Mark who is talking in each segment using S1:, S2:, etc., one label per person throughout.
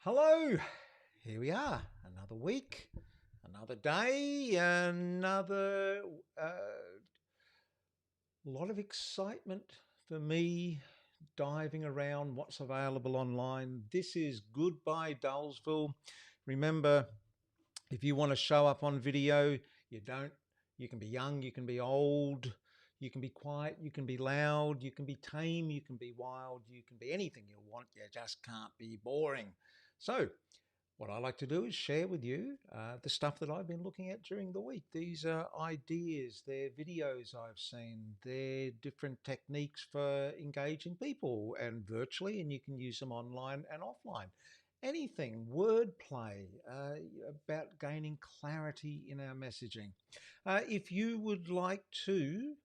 S1: Hello, here we are, another week, another day, another lot of excitement for me diving around what's available online. This is Goodbye Dullsville. Remember, if you want to show up on video, you can be young, you can be old, you can be quiet, you can be loud, you can be tame, you can be wild, you can be anything you want. You just can't be boring. So what I like to do is share with you the stuff that I've been looking at during the week. These are ideas, they're videos I've seen, they're different techniques for engaging people and virtually, and you can use them online and offline. Anything, wordplay, about gaining clarity in our messaging. If you would like to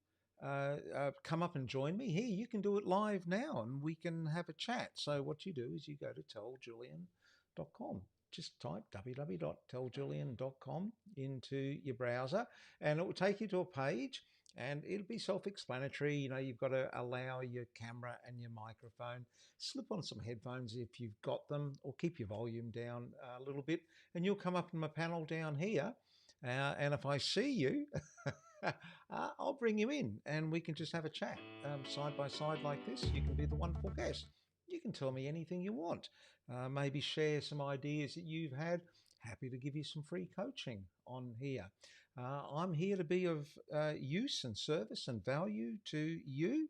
S1: come up and join me here, you can do it live now and we can have a chat. So what you do is you go to telljulian.com. Just type www.telljulian.com into your browser and it will take you to a page and it'll be self-explanatory. You know, you've got to allow your camera and your microphone, slip on some headphones if you've got them, or keep your volume down a little bit and you'll come up in my panel down here. And if I see you, I'll bring you in and we can just have a chat side by side like this. You can be the wonderful guest. You can tell me anything you want. Maybe share some ideas that you've had. Happy to give you some free coaching on here. I'm here to be of use and service and value to you.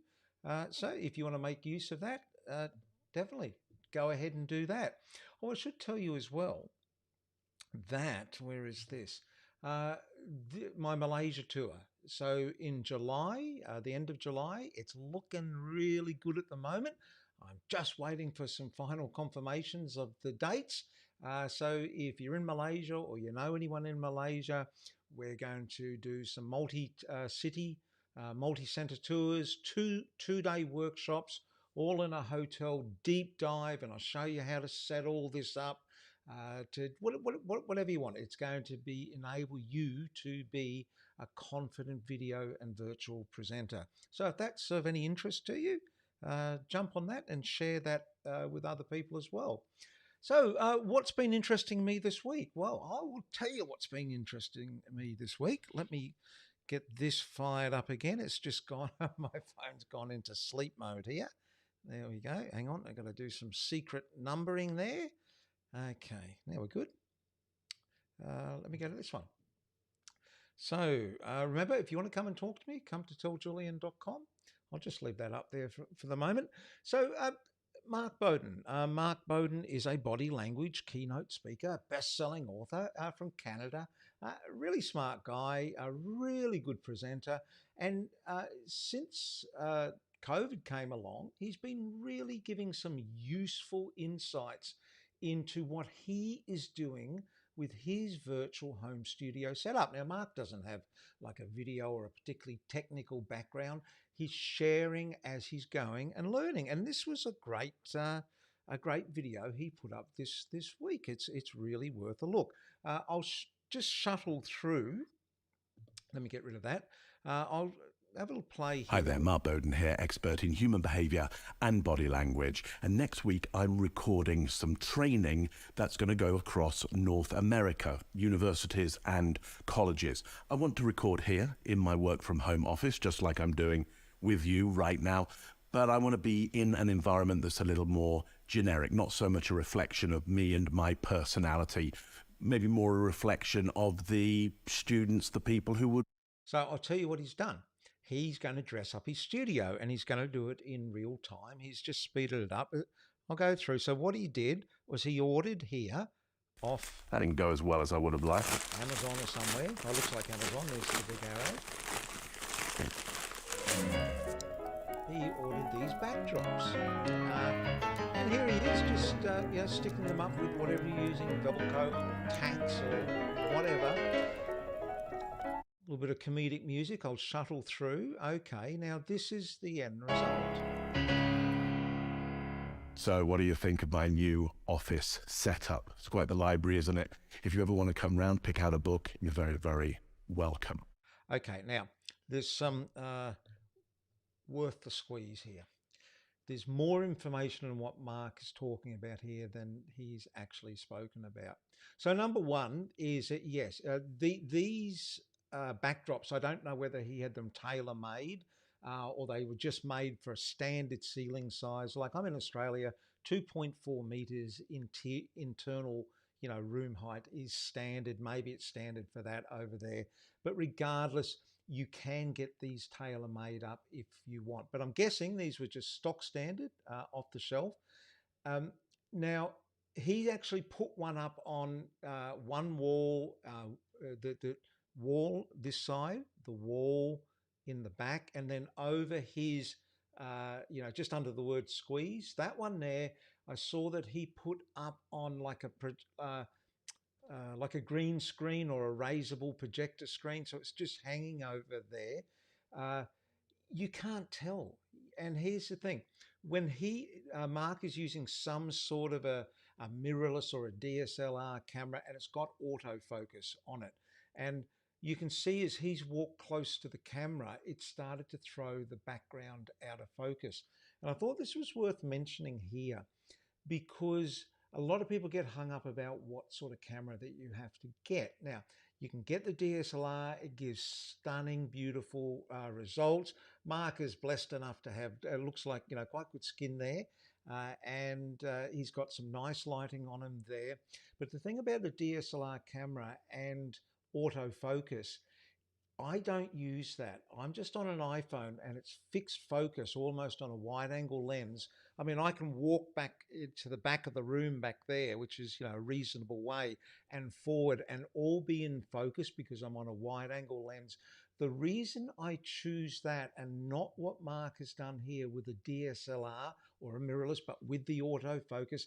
S1: So if you want to make use of that, definitely go ahead and do that. Oh, I should tell you as well that, where is this? My Malaysia tour. So in July, the end of July, it's looking really good at the moment. I'm just waiting for some final confirmations of the dates. So if you're in Malaysia or you know anyone in Malaysia, we're going to do some multi-city, multi-center tours, two-day workshops, all in a hotel, deep dive, and I'll show you how to set all this up. To whatever you want. It's going to enable you to be a confident video and virtual presenter. So if that's of any interest to you, jump on that and share that with other people as well. So what's been interesting me this week? Well, I will tell you what's been interesting me this week. Let me get this fired up again. It's just gone, my phone's gone into sleep mode here. There we go. Hang on, I've got to do some secret numbering there. Okay, now we're good. Let me go to this one. So remember, if you want to come and talk to me, come to telljulian.com. I'll just leave that up there for the moment. So Mark Bowden. Mark Bowden is a body language keynote speaker, best-selling author from Canada. Really smart guy, a really good presenter. And since COVID came along, he's been really giving some useful insights into what he is doing with his virtual home studio setup. Now, Mark doesn't have like a video or a particularly technical background. He's sharing as he's going and learning. And this was a great video he put up this week. It's really worth a look. I'll just shuttle through. Let me get rid of that. I'll have a little play here.
S2: Hi there, Mark Bowden here, expert in human behaviour and body language. And next week I'm recording some training that's going to go across North America, universities and colleges. I want to record here in my work from home office, just like I'm doing with you right now. But I want to be in an environment that's a little more generic, not so much a reflection of me and my personality, maybe more a reflection of the students, the people who would.
S1: So I'll tell you what he's done. He's going to dress up his studio and he's going to do it in real time. He's just speeded it up. I'll go through. So what he did was he ordered here off.
S2: That didn't go as well as I would have liked.
S1: Amazon or somewhere. Oh, looks like Amazon. There's the big arrow. He ordered these backdrops. And here he is just sticking them up with whatever you're using, Velcro, tacks or whatever. A little bit of comedic music. I'll shuttle through. Okay, now this is the end result.
S2: So what do you think of my new office setup? It's quite the library, isn't it? If you ever want to come round, pick out a book, you're very, very welcome.
S1: Okay, now there's some worth the squeeze here. there's more information on what Mark is talking about here than he's actually spoken about. So number one is that yes, these backdrops, I don't know whether he had them tailor made or they were just made for a standard ceiling size. Like I'm in Australia, 2.4 meters internal, room height is standard. Maybe it's standard for that over there, but regardless, you can get these tailor made up if you want. But I'm guessing these were just stock standard off the shelf. Now, he actually put one up on one wall, the wall this side, the wall in the back, and then over his, just under the word squeeze, that one there, I saw that he put up on like a green screen or a raisable projector screen. So it's just hanging over there. You can't tell. And here's the thing. When Mark is using some sort of a mirrorless or a DSLR camera and it's got autofocus on it. And you can see as he's walked close to the camera, it started to throw the background out of focus. And I thought this was worth mentioning here because a lot of people get hung up about what sort of camera that you have to get. Now, you can get the DSLR. It gives stunning, beautiful results. Mark is blessed enough to have, it looks like, quite good skin there. And he's got some nice lighting on him there. But the thing about the DSLR camera and autofocus, I don't use that. I'm just on an iPhone and it's fixed focus almost on a wide angle lens. I mean, I can walk back to the back of the room back there, which is, a reasonable way, and forward and all be in focus because I'm on a wide angle lens. The reason I choose that and not what Mark has done here with a DSLR or a mirrorless, but with the autofocus,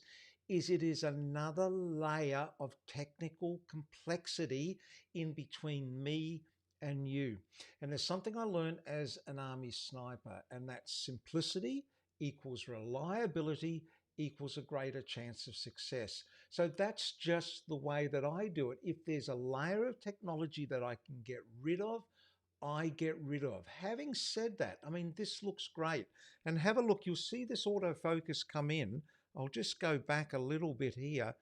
S1: is it is another layer of technical complexity in between me and you. And there's something I learned as an Army sniper, and that's simplicity equals reliability equals a greater chance of success. So that's just the way that I do it. If there's a layer of technology that I can get rid of, I get rid of. Having said that, I mean, this looks great. And have a look, you'll see this autofocus come in. I'll just go back a little bit here.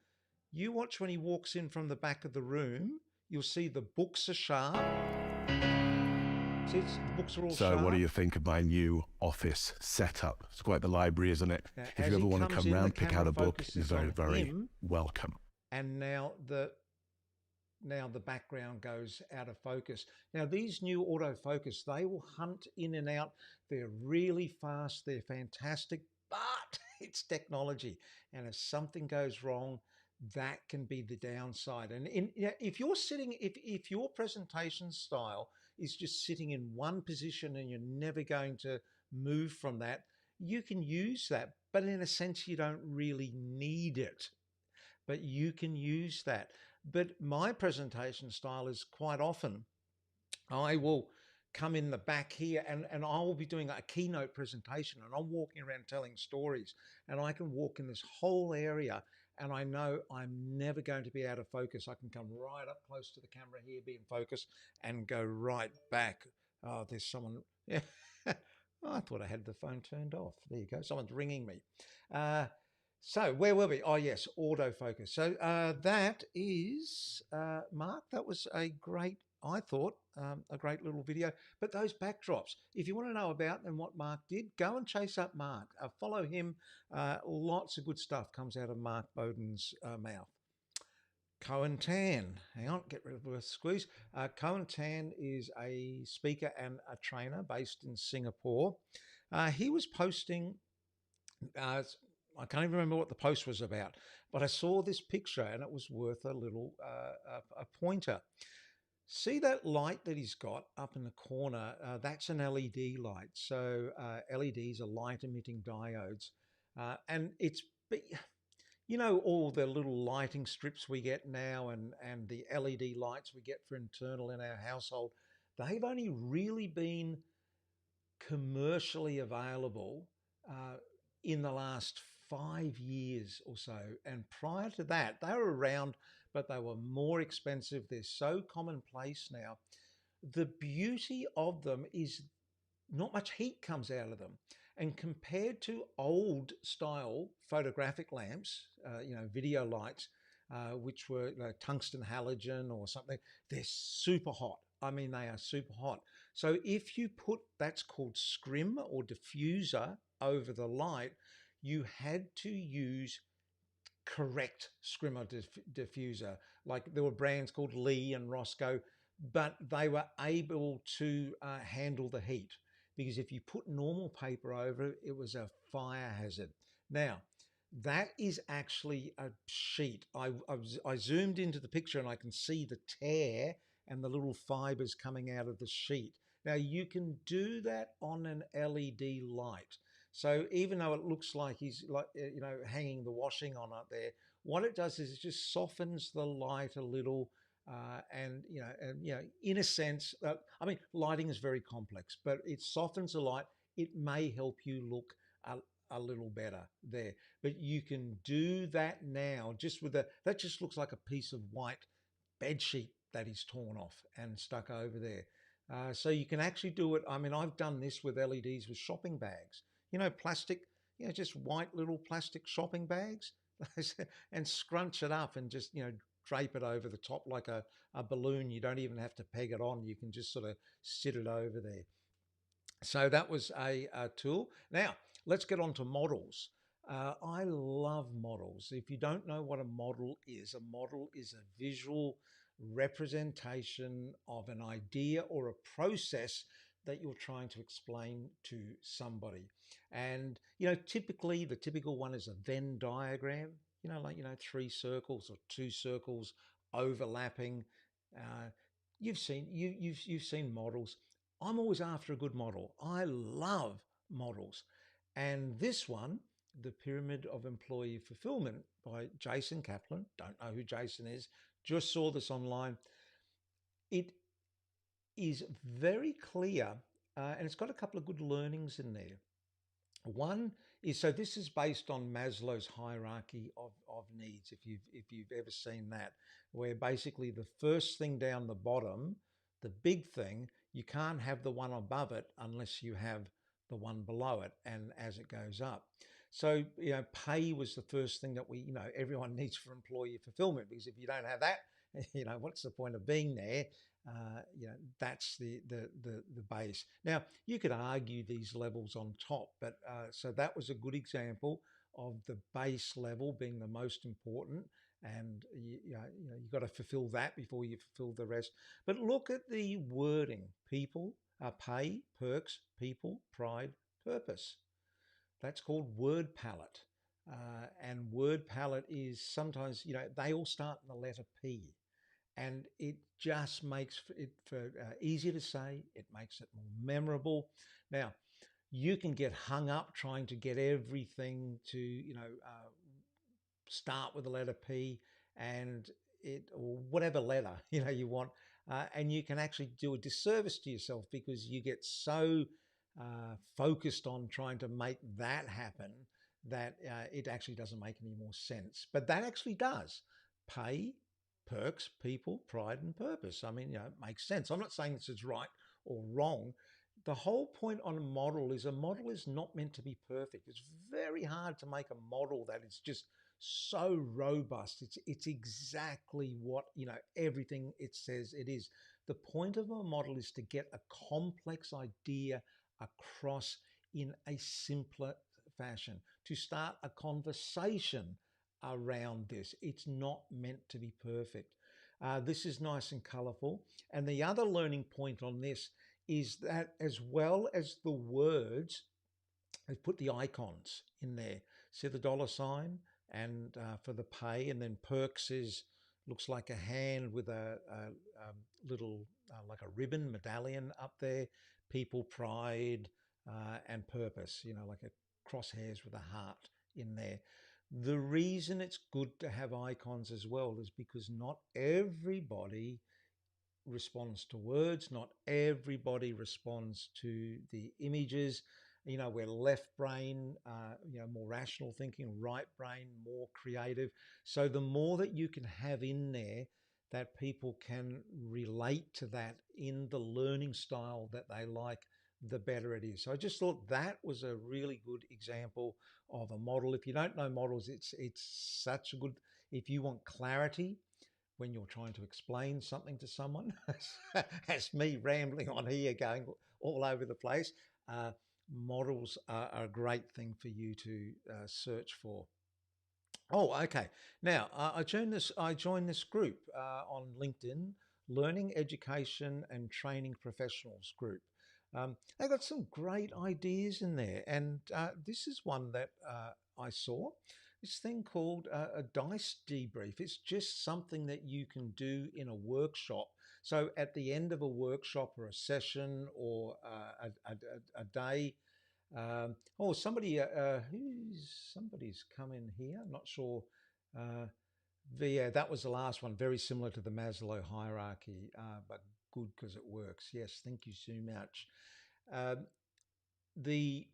S1: You watch when he walks in from the back of the room, you'll see the books are sharp. See, the books are all
S2: so
S1: sharp.
S2: What do you think of my new office setup? It's quite the library, isn't it?
S1: Now,
S2: if you ever want to come round, pick out a book, you're very, very welcome.
S1: And now the background goes out of focus. Now, these new autofocus, they will hunt in and out. They're really fast. They're fantastic, but it's technology. And if something goes wrong, that can be the downside. And if you're sitting, if your presentation style is just sitting in one position and you're never going to move from that, you can use that. But in a sense, you don't really need it. But you can use that. But my presentation style is quite often, I will come in the back here and I will be doing a keynote presentation and I'm walking around telling stories and I can walk in this whole area and I know I'm never going to be out of focus. I can come right up close to the camera here, be in focus and go right back. Oh, there's someone. Yeah. Oh, I thought I had the phone turned off. There you go. Someone's ringing me. So where were we? Oh, yes, autofocus. So that is, Mark, that was a great, I thought, a great little video. But those backdrops, if you want to know about and what Mark did, go and chase up Mark. Follow him. Lots of good stuff comes out of Mark Bowden's mouth. Cohen Tan, hang on, get rid of the squeeze. Cohen Tan is a speaker and a trainer based in Singapore. He was posting, I can't even remember what the post was about, but I saw this picture and it was worth a little a pointer. See that light that he's got up in the corner? That's an LED light. So LEDs are light emitting diodes. And it's, all the little lighting strips we get now and the LED lights we get for internal in our household, they've only really been commercially available in the last 5 years or so. And prior to that, they were around, but they were more expensive. They're so commonplace now. The beauty of them is not much heat comes out of them. And compared to old style photographic lamps, video lights, which were tungsten halogen or something, they're super hot. I mean, they are super hot. So if you put, that's called scrim or diffuser over the light, you had to use correct scrimmer diffuser. Like there were brands called Lee and Roscoe, but they were able to handle the heat, because if you put normal paper over it, it was a fire hazard. Now, that is actually a sheet. I zoomed into the picture and I can see the tear and the little fibers coming out of the sheet. Now you can do that on an LED light. So even though it looks like he's hanging the washing on up there, what it does is it just softens the light a little, in a sense, I mean, lighting is very complex, but it softens the light. It may help you look a little better there, but you can do that now just with that just looks like a piece of white bed sheet that is torn off and stuck over there. So you can actually do it. I mean, I've done this with LEDs with shopping bags, plastic, just white little plastic shopping bags and scrunch it up and just, drape it over the top like a balloon. You don't even have to peg it on. You can just sort of sit it over there. So that was a tool. Now, let's get on to models. I love models. If you don't know what a model is a visual representation of an idea or a process that you're trying to explain to somebody. And, typically the typical one is a Venn diagram, three circles or two circles overlapping. Uh, you've seen models. I'm always after a good model. I love models. And this one, The Pyramid of Employee Fulfillment by Jason Kaplan, don't know who Jason is, just saw this online. It is very clear, and it's got a couple of good learnings in there. One is, so this is based on Maslow's hierarchy of needs, if you've ever seen that, where basically the first thing down the bottom, the big thing, you can't have the one above it unless you have the one below it, and as it goes up. So, pay was the first thing that everyone needs for employee fulfillment, because if you don't have that, what's the point of being there? That's the base. Now you could argue these levels on top, but so that was a good example of the base level being the most important, and you've got to fulfill that before you fulfill the rest. But look at the wording: people, pay, perks, people, pride, purpose. That's called word palette. And word palette is sometimes, they all start in the letter P, and it just makes it easier to say. It makes it more memorable. Now, you can get hung up trying to get everything to, start with the letter P and or whatever letter, you want. And you can actually do a disservice to yourself because you get so focused on trying to make that happen that it actually doesn't make any more sense. But that actually does. Pay, perks, people, pride, and purpose. I mean, it makes sense. I'm not saying this is right or wrong. The whole point on a model is not meant to be perfect. It's very hard to make a model that is just so robust. It's exactly what, everything it says it is. The point of a model is to get a complex idea across in a simpler fashion, to start a conversation around this. It's not meant to be perfect. This is nice and colorful. And the other learning point on this is that as well as the words, they put the icons in there. See the dollar sign and for the pay, and then perks looks like a hand with a little like a ribbon medallion up there. People, pride, and purpose, like a crosshairs with a heart in there. The reason it's good to have icons as well is because not everybody responds to words, not everybody responds to the images. We're left brain, more rational thinking, right brain, more creative. So the more that you can have in there that people can relate to that in the learning style that they like, the better it is. So I just thought that was a really good example of a model. If you don't know models, it's such a good, if you want clarity when you're trying to explain something to someone, as me rambling on here, going all over the place, uh, models are a great thing for you to search for. Oh, okay. Now I joined this. I joined this group on LinkedIn, Learning, Education, and Training Professionals group. They got some great ideas in there, and this is one that I saw. This thing called a dice debrief. It's just something that you can do in a workshop. So at the end of a workshop or a session or a day, oh, somebody's come in here. I'm not sure. Uh, yeah, that was the last one. Very similar to the Maslow hierarchy, but good because it works. Yes, thank you so much. Um, the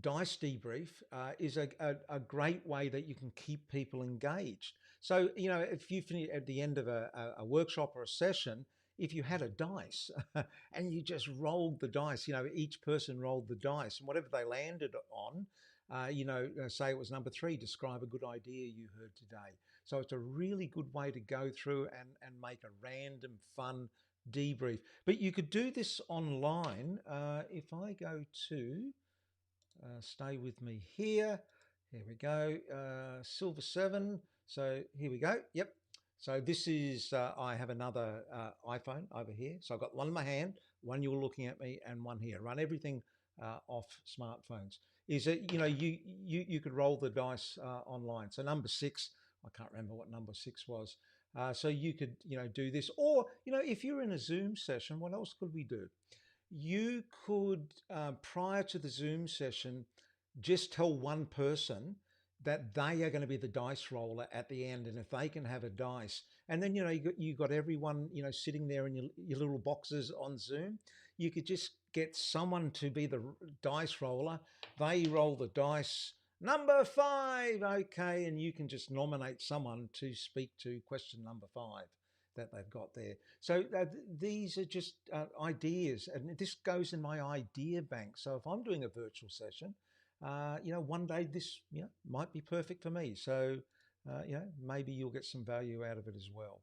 S1: dice debrief is a great way that you can keep people engaged. So, you know, if you finish at the end of a workshop or a session, if you had a dice and you just rolled the dice, you know, each person rolled the dice and whatever they landed on, say it was number 3, describe a good idea you heard today. So it's a really good way to go through and make a random fun debrief. But you could do this online. If I go to stay with me here. Here we go. Silver 7. So here we go. Yep. So this is, I have another iPhone over here. So I've got one in my hand, one you're looking at me, and one here. Run everything off smartphones. Is that, you know, you could roll the dice online. So number 6, I can't remember what number 6 was. So you could, you know, do this. Or, you know, if you're in a Zoom session, what else could we do? You could, prior to the Zoom session, just tell one person that they are going to be the dice roller at the end. And if they can have a dice, and then, you know, you got everyone, you know, sitting there in your little boxes on Zoom, you could just get someone to be the dice roller. They roll the dice. Number 5, okay, and you can just nominate someone to speak to question number 5 that they've got there. So these are just ideas, and this goes in my idea bank. So if I'm doing a virtual session, you know, one day this, you know, might be perfect for me. So, you know, maybe you'll get some value out of it as well.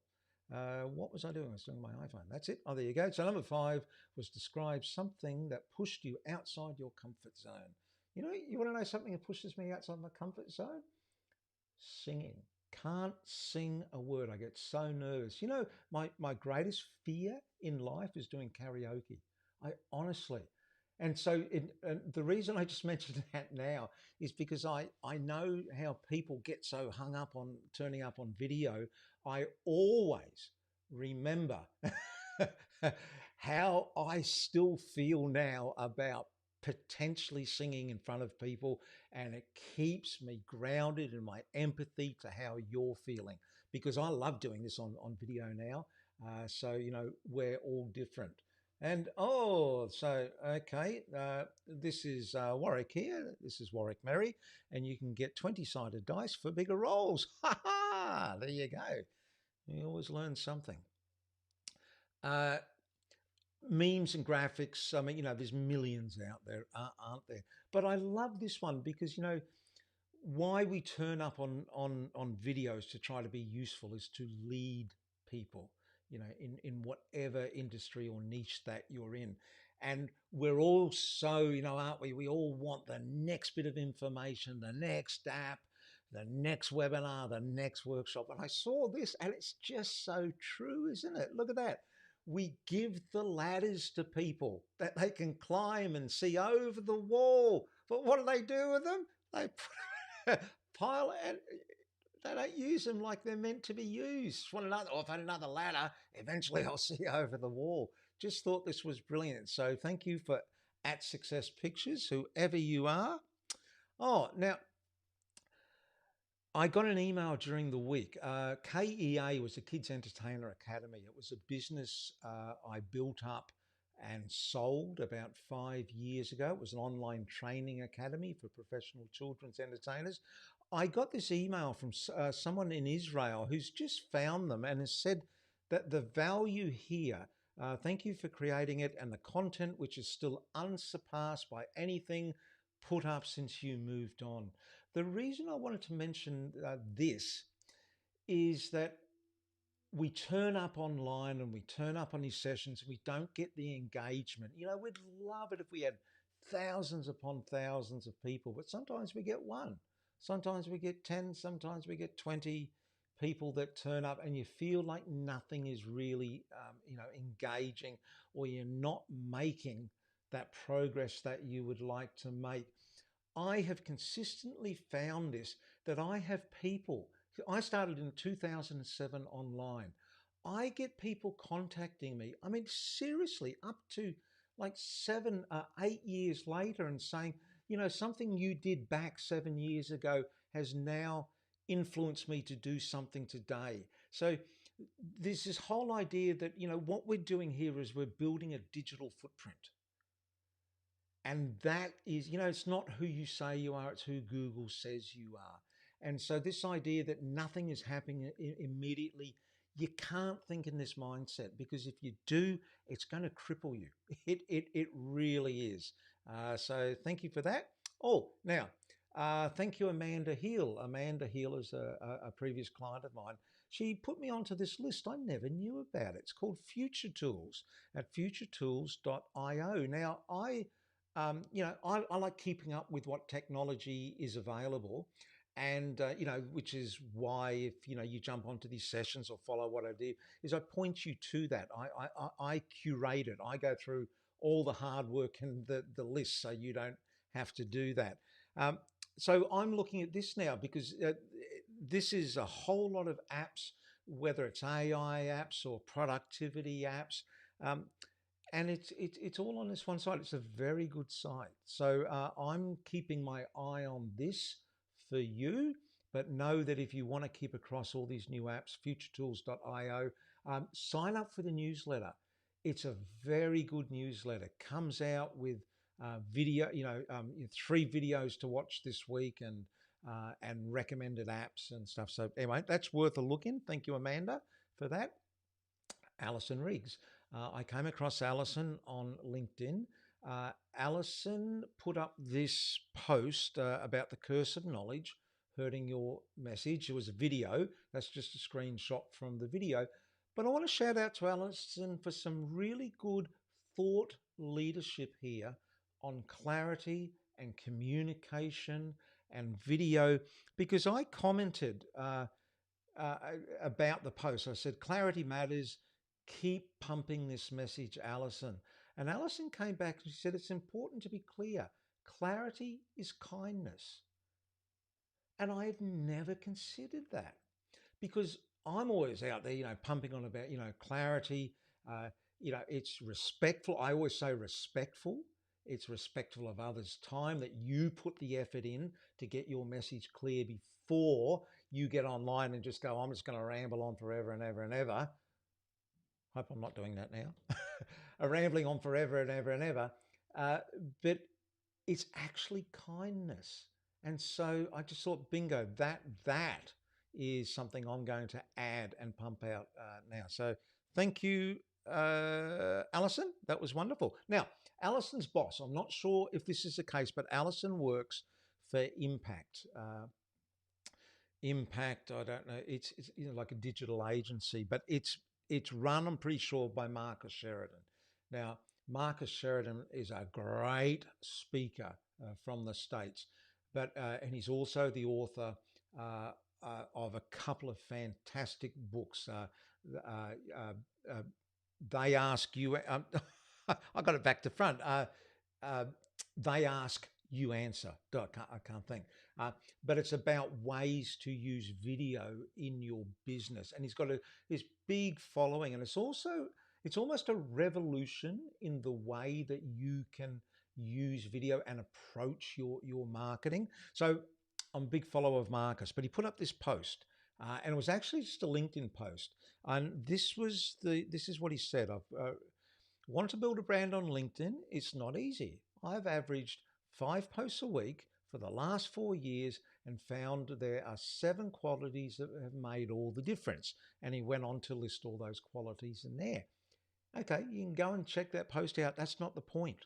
S1: What was I doing? I was doing my iPhone. That's it. Oh, there you go. So number 5 was describe something that pushed you outside your comfort zone. You know, you want to know something that pushes me outside my comfort zone? Singing. Can't sing a word. I get so nervous. You know, my greatest fear in life is doing karaoke. I honestly. And so and the reason I just mentioned that now is because I know how people get so hung up on turning up on video. I always remember how I still feel now about potentially singing in front of people, and it keeps me grounded in my empathy to how you're feeling, because I love doing this on video now. So, you know, we're all different. And oh, so okay, this is Warwick here. This is Warwick Merry, and you can get 20-sided dice for bigger rolls. Ha ha! There you go. You always learn something. Uh, Memes and graphics. I mean, you know, there's millions out there, aren't there? But I love this one because, you know, why we turn up on videos to try to be useful is to lead people, you know, in whatever industry or niche that you're in. And we're all so, you know, aren't we? We all want the next bit of information, the next app, the next webinar, the next workshop. And I saw this and it's just so true, isn't it? Look at that. We give the ladders to people that they can climb and see over the wall. But what do with them? They pile and they don't use them like they're meant to be used. One another, or if I had another ladder, eventually I'll see over the wall. Just thought this was brilliant. So thank you for at Success Pictures, whoever you are. Oh, now I got an email during the week. KEA was a Kids Entertainer Academy. It was a business I built up and sold about 5 years ago. It was an online training academy for professional children's entertainers. I got this email from someone in Israel who's just found them and has said that the value here Thank you for creating it and the content, which is still unsurpassed by anything put up since you moved on. The reason I wanted to mention this is that we turn up online and we turn up on these sessions and we don't get the engagement. You know, we'd love it if we had thousands upon thousands of people, but sometimes we get one, sometimes we get 10, sometimes we get 20 people that turn up, and you feel like nothing is really, engaging, or you're not making that progress that you would like to make. I have consistently found this, that I have people, I started in 2007 online. I get people contacting me, I mean, seriously, up to like 8 years later, and saying, something you did back 7 years ago has now influenced me to do something today. So there's this whole idea that, what we're doing here is we're building a digital footprint. And that is, it's not who you say you are, it's who Google says you are. And so this idea that nothing is happening immediately, you can't think in this mindset, because if you do, it's going to cripple you. It really is. So thank you for that. Oh, now, thank you, Amanda Heal. Amanda Heal is a previous client of mine. She put me onto this list. I never knew about it. It's called Future Tools at futuretools.io. Now, I like keeping up with what technology is available, and which is why, if you jump onto these sessions or follow what I do, is I point you to that. I curate it. I go through all the hard work and the list, so you don't have to do that. So I'm looking at this now, because this is a whole lot of apps, whether it's AI apps or productivity apps. And it's all on this one site. It's a very good site. So I'm keeping my eye on this for you, but know that if you want to keep across all these new apps, futuretools.io, sign up for the newsletter. It's a very good newsletter. Comes out with video, 3 videos to watch this week, and recommended apps and stuff. So anyway, that's worth a look in. Thank you, Amanda, for that. Alison Riggs. I came across Alison on LinkedIn. Alison put up this post about the curse of knowledge hurting your message. It was a video. That's just a screenshot from the video. But I want to shout out to Alison for some really good thought leadership here on clarity and communication and video, because I commented about the post. I said, clarity matters. Keep pumping this message, Alison. And Alison came back and she said, it's important to be clear. Clarity is kindness. And I had never considered that, because I'm always out there, pumping on about, clarity. It's respectful. I always say respectful. It's respectful of others' time, that you put the effort in to get your message clear before you get online and just go, I'm just going to ramble on forever and ever and ever. Hope I'm not doing that now. Rambling on forever and ever and ever. But it's actually kindness. And so I just thought, bingo, that is something I'm going to add and pump out now. So thank you, Alison. That was wonderful. Now, Alison's boss, I'm not sure if this is the case, but Alison works for Impact. Impact, I don't know, it's like a digital agency, but it's run, I'm pretty sure, by Marcus Sheridan. Now, Marcus Sheridan is a great speaker from the States, but and he's also the author of a couple of fantastic books. They Ask You, I got it back to front. They Ask You Answer. I can't think. But it's about ways to use video in your business. And he's got this big following. And it's almost a revolution in the way that you can use video and approach your marketing. So I'm a big follower of Marcus, but he put up this post. And it was actually just a LinkedIn post. And this is what he said. I've wanted to build a brand on LinkedIn. It's not easy. I've averaged 5 posts a week for the last 4 years and found there are 7 qualities that have made all the difference. And he went on to list all those qualities in there. Okay, you can go and check that post out. That's not the point.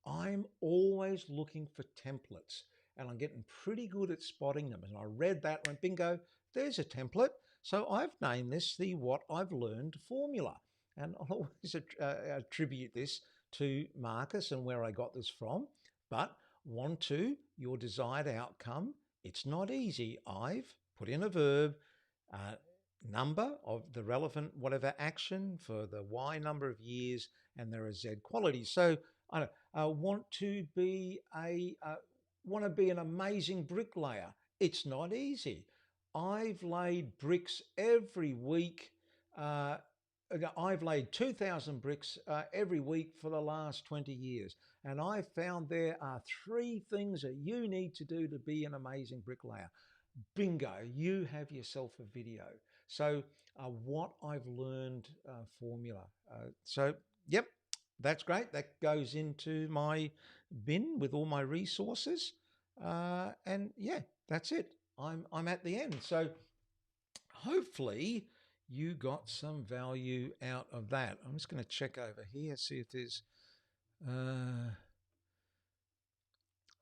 S1: I'm always looking for templates and I'm getting pretty good at spotting them. And I read that and went, bingo, there's a template. So I've named this the What I've Learned formula. And I'll always attribute this to Marcus and where I got this from. But want to, your desired outcome. It's not easy. I've put in a verb, uh, number of the relevant whatever action for the Y number of years, and there are Z qualities. So I don't want to be an amazing bricklayer. It's not easy. I've laid bricks every week. Uh, I've laid 2,000 bricks every week for the last 20 years. And I found there are 3 things that you need to do to be an amazing bricklayer. Bingo, you have yourself a video. So, what I've learned formula. Yep, that's great. That goes into my bin with all my resources. And yeah, that's it. I'm at the end. So, hopefully, you got some value out of that. I'm just going to check over here, see if there's. I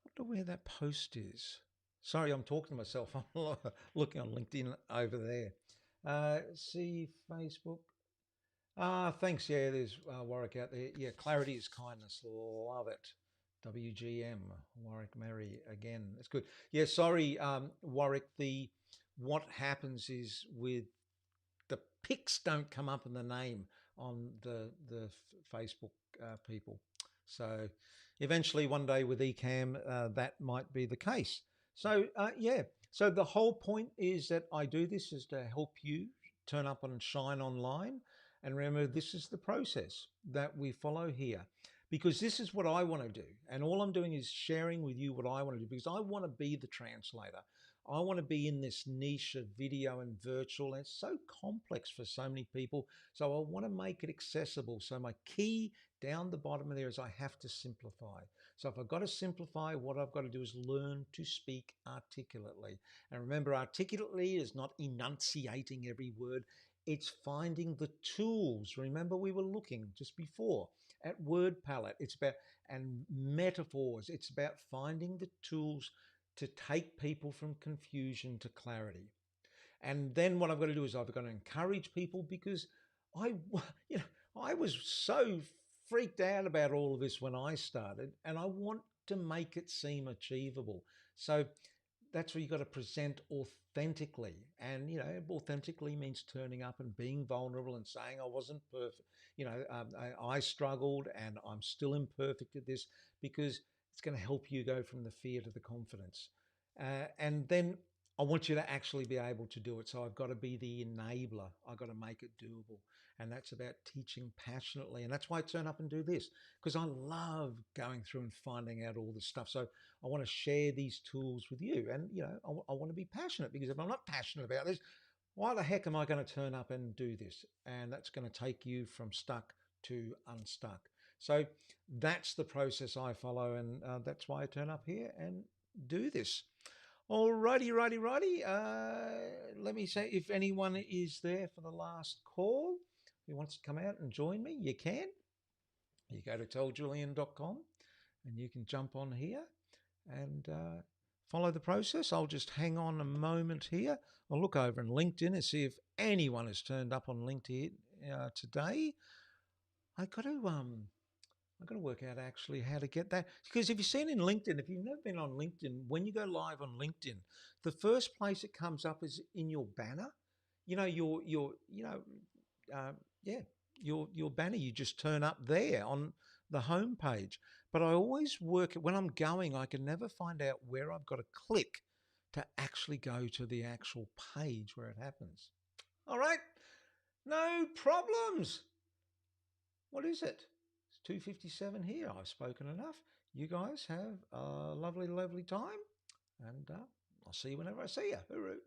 S1: wonder where that post is. Sorry, I'm talking to myself. I'm looking on LinkedIn over there. See Facebook. Thanks. Yeah, there's Warwick out there. Yeah, clarity is kindness. Love it. WGM, Warwick Mary again. That's good. Yeah, sorry, Warwick. What happens is with the pics don't come up in the name on the Facebook people. So eventually one day with Ecamm, that might be the case. So yeah, so the whole point is that I do this is to help you turn up and shine online. And remember, this is the process that we follow here because this is what I want to do. And all I'm doing is sharing with you what I want to do because I want to be the translator. I want to be in this niche of video and virtual. And it's so complex for so many people. So I want to make it accessible. So my key down the bottom of there is I have to simplify. So if I've got to simplify, what I've got to do is learn to speak articulately. And remember, articulately is not enunciating every word. It's finding the tools. Remember, we were looking just before at word palette. It's about, and metaphors. It's about finding the tools to take people from confusion to clarity. And then what I've got to do is I've got to encourage people because I was so freaked out about all of this when I started, and I want to make it seem achievable. So that's where you've got to present authentically. And, authentically means turning up and being vulnerable and saying I wasn't perfect. I struggled and I'm still imperfect at this because it's going to help you go from the fear to the confidence. And then I want you to actually be able to do it. So I've got to be the enabler. I've got to make it doable. And that's about teaching passionately. And that's why I turn up and do this, because I love going through and finding out all this stuff. So I want to share these tools with you. And, I want to be passionate because if I'm not passionate about this, why the heck am I going to turn up and do this? And that's going to take you from stuck to unstuck. So that's the process I follow. And that's why I turn up here and do this. Alrighty. Let me say, if anyone is there for the last call who wants to come out and join me, you can. You go to telljulian.com and you can jump on here and follow the process. I'll just hang on a moment here. I'll look over in LinkedIn and see if anyone has turned up on LinkedIn today. I've got to work out actually how to get that. Because if you've seen in LinkedIn, if you've never been on LinkedIn, when you go live on LinkedIn, the first place it comes up is in your banner. Your banner. You just turn up there on the home page. But I always work when I'm going. I can never find out where I've got to click to actually go to the actual page where it happens. All right, no problems. What is it? 2:57 here. I've spoken enough. You guys have a lovely, lovely time, and I'll see you whenever I see you. Hooroo.